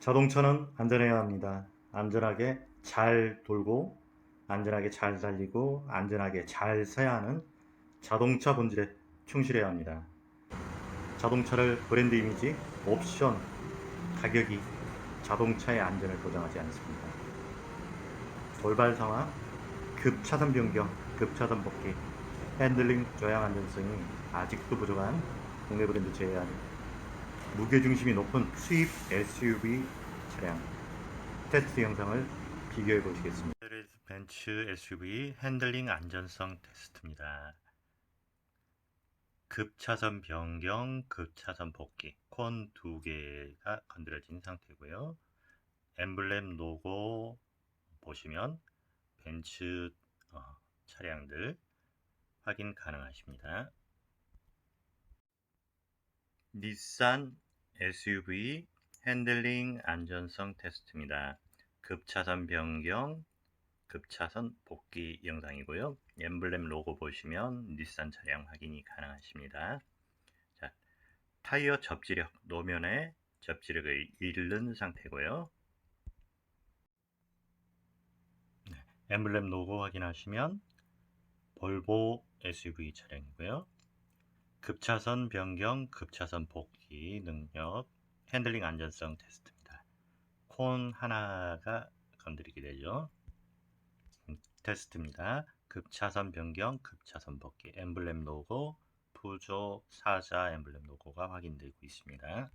자동차는 안전해야 합니다. 안전하게 잘 돌고 안전하게 잘 달리고 안전하게 잘 서야 하는 자동차 본질에 충실해야 합니다. 자동차를 브랜드 이미지, 옵션, 가격이 자동차의 안전을 보장하지 않습니다. 돌발 상황, 급차선 변경, 급차선 복귀, 핸들링 조향 안전성이 아직도 부족한 국내 브랜드 제한, 무게중심이 높은 수입 SUV 차량 테스트 영상을 비교해 보시겠습니다. 메르세데스 벤츠 SUV 핸들링 안전성 테스트입니다. 급차선 변경, 급차선 복귀, 콘 2개가 건드려진 상태고요. 엠블렘 로고 보시면 벤츠 차량들 확인 가능하십니다. 닛산 SUV 핸들링 안전성 테스트입니다. 급차선 변경, 급차선 복귀 영상이고요. 엠블렘 로고 보시면 닛산 차량 확인이 가능하십니다. 자, 타이어 접지력, 노면의 접지력을 잃는 상태고요. 엠블렘 로고 확인하시면 볼보 SUV 차량이고요. 급차선 변경, 급차선 복귀 능력, 핸들링 안전성 테스트입니다. 콘 하나가 건드리게 되죠. 테스트입니다. 급차선 변경, 급차선 복귀, 엠블렘 로고, 푸조 4자 엠블렘 로고가 확인되고 있습니다.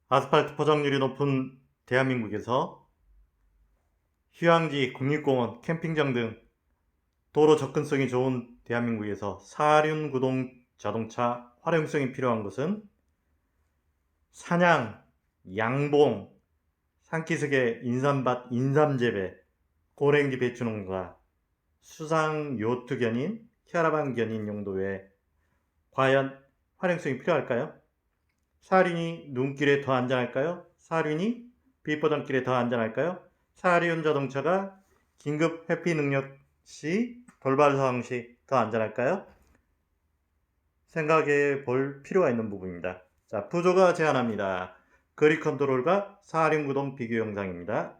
아스팔트 포장률이 높은 대한민국에서 휴양지, 국립공원, 캠핑장 등 도로 접근성이 좋은 대한민국에서 사륜구동 자동차 활용성이 필요한 것은 산양, 양봉, 산기슭의 인삼밭, 인삼재배, 고랭지 배추농가, 수상 요트 견인, 캐러반 견인 용도에 과연 활용성이 필요할까요? 사륜이 눈길에 더 안전할까요? 사륜이 빗바람길에 더 안전할까요? 사륜 자동차가 긴급 회피 능력 시, 돌발 상황 시 더 안전할까요? 생각해 볼 필요가 있는 부분입니다. 자, 부조가 제안합니다. 거리 컨트롤과 사륜구동 비교 영상입니다.